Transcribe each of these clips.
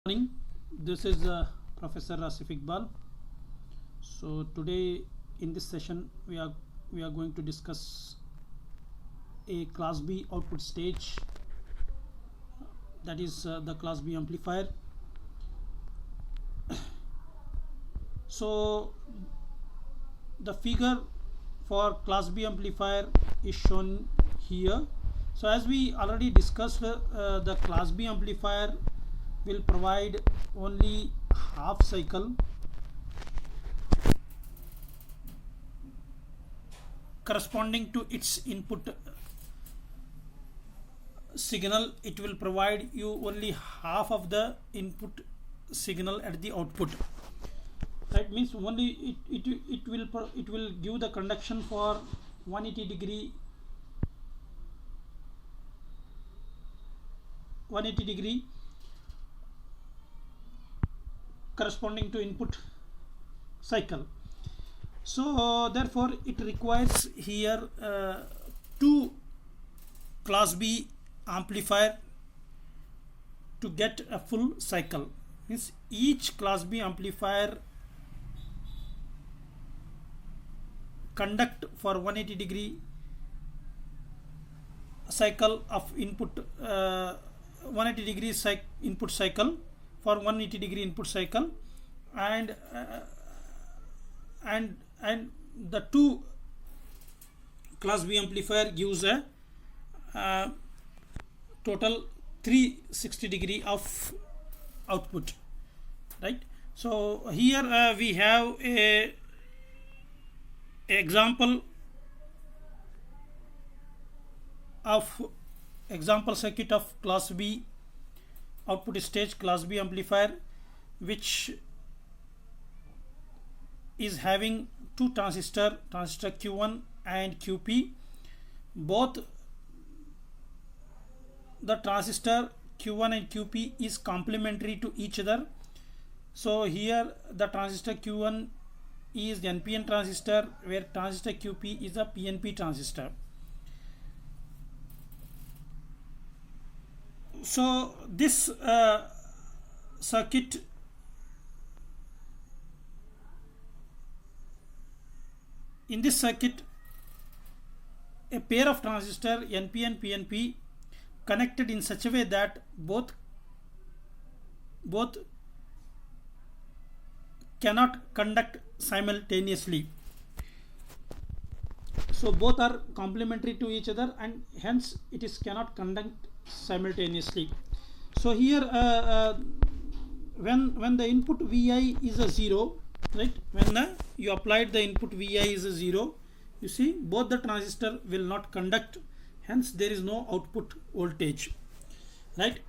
Morning. This is Professor Asif Iqbal. So today in this session we are going to discuss a Class B output stage, that is the Class B amplifier. So the figure for Class B amplifier is shown here. So as we already discussed, the Class B amplifier will provide only half cycle corresponding to its input signal. It will provide you only half of the input signal at the output. That means only it will give the conduction for 180 degree corresponding to input cycle. So therefore it requires here two Class B amplifier to get a full cycle. Means each Class B amplifier conduct for 180 degree cycle of input, 180 degree input cycle for 180 degree input cycle, and the two Class B amplifier gives a total 360 degree of output, right? So here we have a example circuit of Class B output stage Class B amplifier, which is having two transistor Q1 and QP. Both the transistor Q1 and QP is complementary to each other. So here the transistor Q1 is the NPN transistor, where transistor QP is a PNP transistor. So this circuit in this circuit, a pair of transistor NPN PNP connected in such a way that both cannot conduct simultaneously. So both are complementary to each other, and hence it is cannot conduct simultaneously. So here when the input Vi is a 0, right, when you applied the input Vi is a 0, you see both the transistor will not conduct, hence there is no output voltage, right?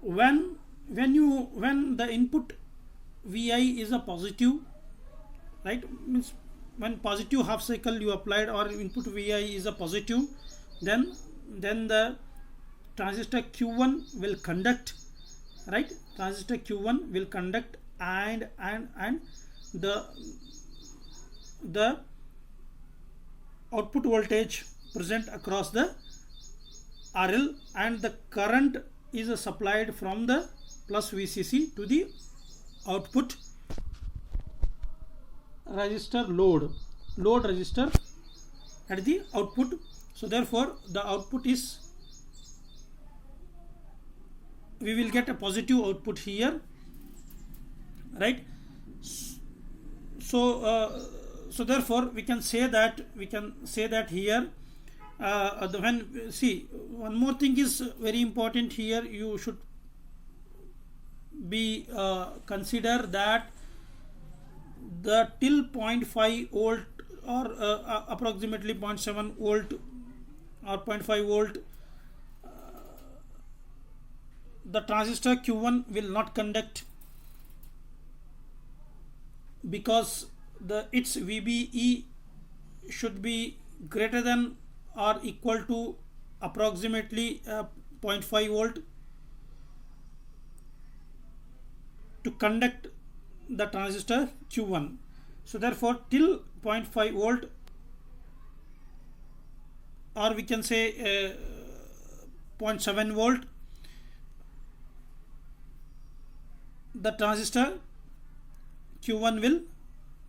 When the input Vi is a positive, right, means when positive half cycle you applied or input Vi is a positive, then the transistor Q1 will conduct, right? Transistor Q1 will conduct, and the output voltage present across the RL, and the current is supplied from the plus VCC to the output resistor load resistor at the output. So therefore the output is, we will get a positive output here, right? So therefore we can say that here when see, one more thing is very important here. You should be consider that the till 0.5 volt or approximately 0.7 volt or 0.5 volt, the transistor Q1 will not conduct, because its VBE should be greater than or equal to approximately 0.5 volt to conduct the transistor Q1. So therefore till 0.5 volt, or we can say 0.7 volt, the transistor Q1 will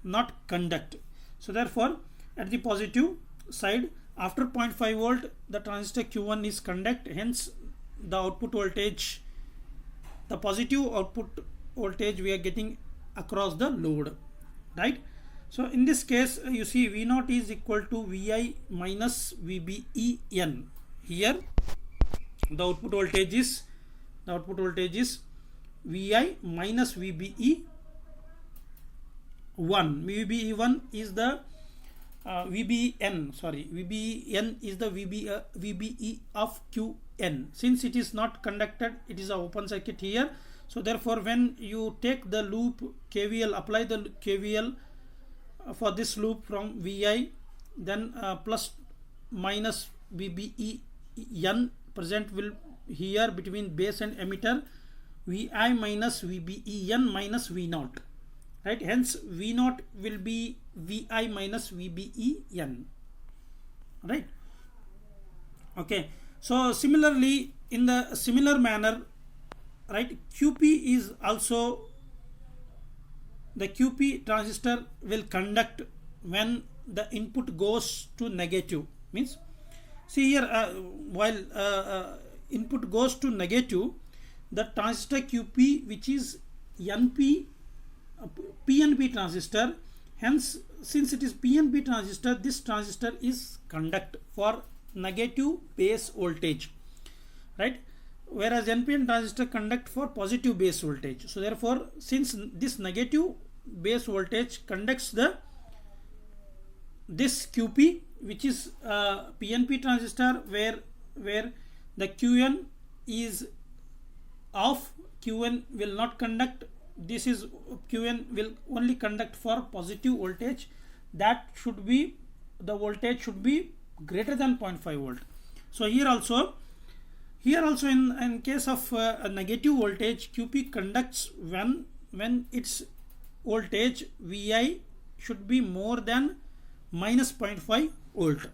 not conduct. So therefore at the positive side, after 0.5 volt the transistor Q1 is conduct, hence the output voltage, the positive output voltage we are getting across the load, right? So in this case you see V0 is equal to Vi minus VBEN. Here the output voltage is Vi minus VBE1. VBE1 is the VBEN is the VBE of Qn. Since it is not conducted, it is an open circuit here. So therefore when you take the loop KVL, apply the KVL for this loop from Vi, then plus minus VBEN present will here between base and emitter, Vi minus VBEN minus V0, right? Hence V0 will be Vi minus VBEN, right? Okay, so similarly, in the similar manner, right, QP is also, the QP transistor will conduct when the input goes to negative. Means see here, while input goes to negative, the transistor QP, which is PNP transistor, hence since it is PNP transistor, this transistor is conduct for negative base voltage, right? Whereas NPN transistor conduct for positive base voltage. So therefore since this negative base voltage conducts this QP, which is PNP transistor, where the Qn is off, Qn will not conduct. This is Qn will only conduct for positive voltage, that should be, the voltage should be greater than 0.5 volt. So here also in case of a negative voltage, QP conducts when its voltage Vi should be more than minus 0.5 volt,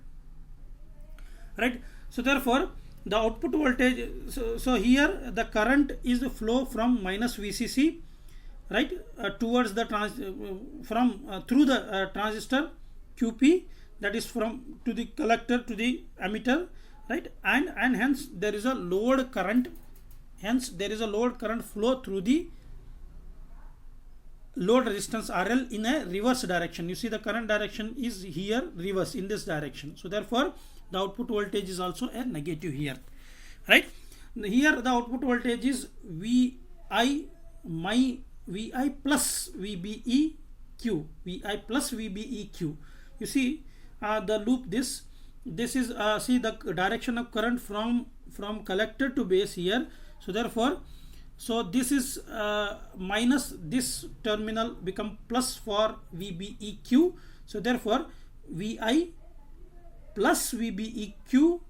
right? So therefore the output voltage, so here the current is the flow from minus VCC, right, towards the through the transistor QP, that is from to the collector to the emitter, right? And hence there is a load current, flow through the load resistance RL in a reverse direction. You see the current direction is here reverse in this direction. So therefore the output voltage is also a negative here, right? Here the output voltage is Vi plus VBEQ, Vi plus VBEQ. You see the loop, this is see the direction of current from collector to base here. So therefore, so this is minus, this terminal become plus for VBEQ. So therefore Vi plus VBEQ,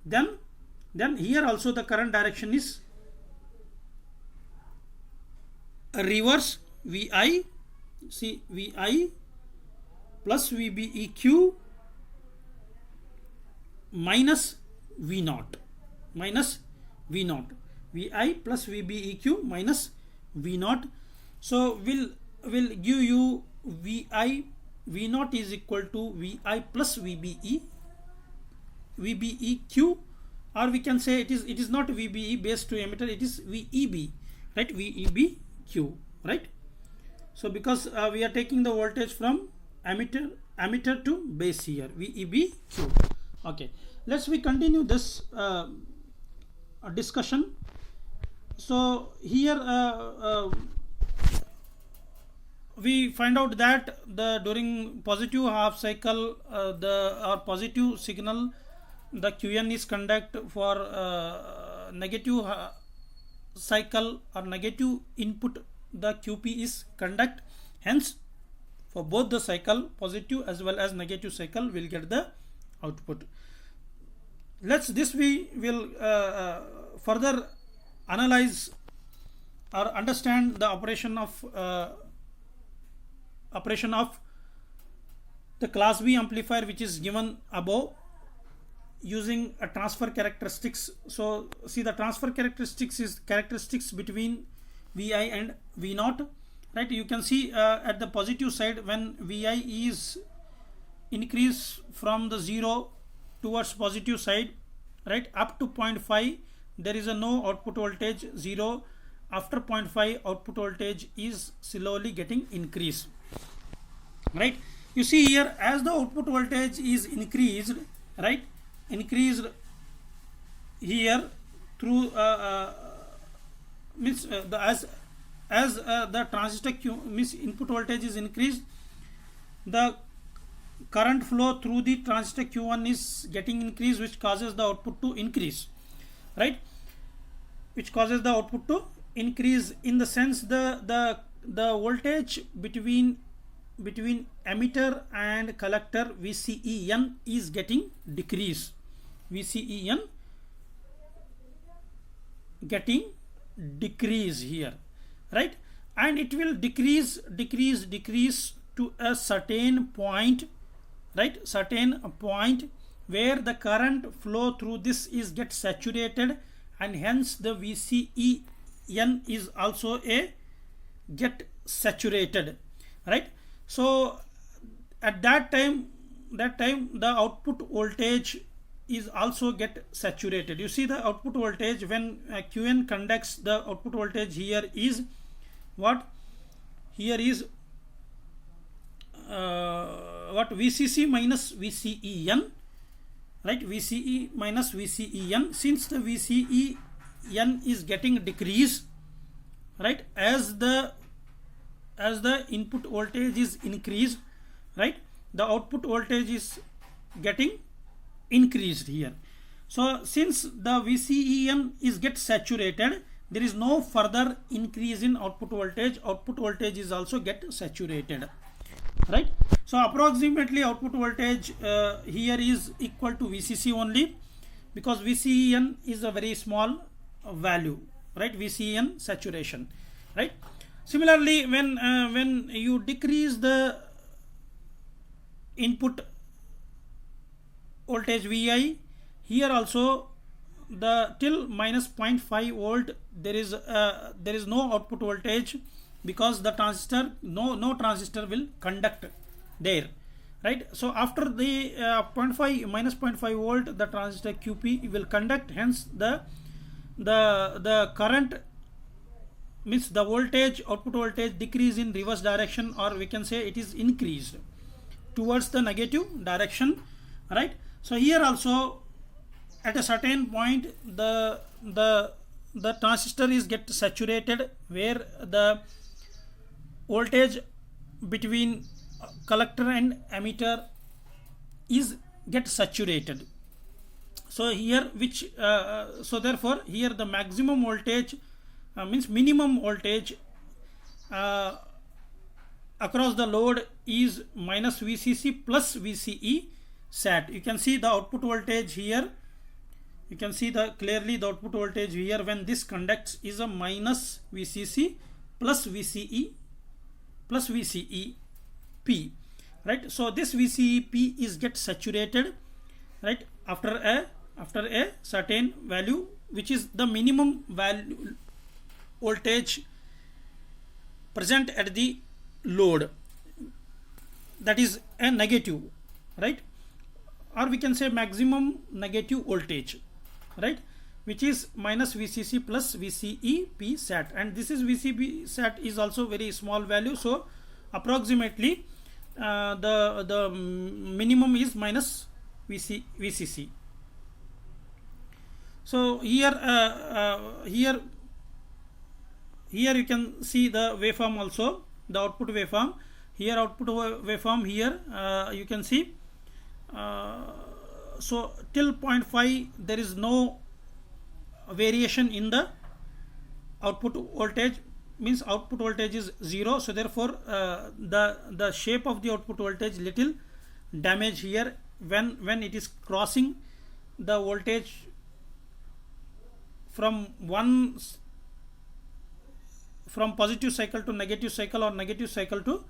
then here also the current direction is reverse, Vi, see Vi plus VBEQ minus V0, Vi plus VBEQ minus V0. So will give you V0 is equal to Vi plus VBEQ, or we can say it is not VBE base to emitter, it is VEB, right? VEBQ, right? So because we are taking the voltage from emitter to base here, VEBQ. Okay, we continue this discussion. So here we find out that during positive half cycle, or positive signal, the Qn is conduct. For negative cycle or negative input, the QP is conduct. Hence for both the cycle, positive as well as negative cycle, will get the output. This we will further analyze or understand the operation of the class B amplifier, which is given above, using a transfer characteristics. So see, the transfer characteristics is characteristics between Vi and V naught, right? You can see at the positive side, when Vi is increase from the 0 towards positive side, right, up to 0.5 there is a no output voltage 0. After 0.5 output voltage is slowly getting increased, right? You see here, as the output voltage is increased, right, increased here through means the as the transistor Q means input voltage is increased, the current flow through the transistor Q1 is getting increased, which causes the output to increase, right? Which causes the output to increase, in the sense the voltage between emitter and collector VCEN is getting decreased. VCEN getting decrease here, right? And it will decrease to a certain point, right? Certain point where the current flow through this is get saturated, and hence the VCEN is also a get saturated, right? So at that time the output voltage is also get saturated. You see the output voltage when Qn conducts, the output voltage here is what? Here is what? VCC minus VCEN, right? VCE minus VCEN. Since the VCEN is getting decreased, right, as the input voltage is increased, right, the output voltage is getting increased here. So since the VCEN is get saturated, there is no further increase in output voltage. Output voltage is also get saturated, right? So approximately output voltage here is equal to VCC only, because VCEN is a very small value, right? VCEN saturation, right? Similarly, when you decrease the input voltage Vi, here also the till minus 0.5 volt there is no output voltage, because the transistor no transistor will conduct there, right? So after the minus 0.5 volt the transistor QP will conduct, hence the current means the voltage, output voltage decrease in reverse direction, or we can say it is increased towards the negative direction, right? So here also at a certain point the transistor is get saturated, where the voltage between collector and emitter is get saturated. So here which so therefore here the maximum voltage means minimum voltage across the load is minus VCC plus VCE sat. You can see the output voltage here. You can see clearly the output voltage here when this conducts is a minus VCC plus VCE plus VCEP, right? So this VCEP is get saturated, right, after a certain value, which is the minimum value voltage present at the load, that is a negative, right? Or we can say maximum negative voltage, right, which is minus VCC plus VCEP sat, and this is VCP sat is also very small value. So approximately the minimum is minus VCC. So here you can see the waveform also, the output waveform. Here output waveform here you can see. So till 0.5 there is no variation in the output voltage, means output voltage is 0. So therefore the shape of the output voltage little damage here when it is crossing the voltage from positive cycle to negative cycle, or negative cycle to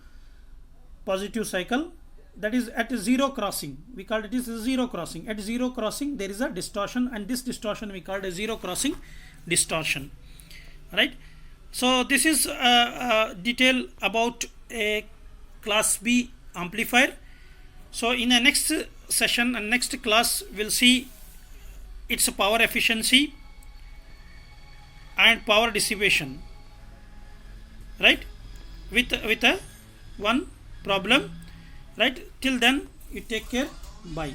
positive cycle, that is at zero crossing. We call it is zero crossing. At zero crossing there is a distortion, and this distortion we called a zero crossing distortion, right? So this is detail about a class B amplifier. So in the next session and next class we'll see its power efficiency and power dissipation, right, with a one problem, right. Till then you take care. Bye.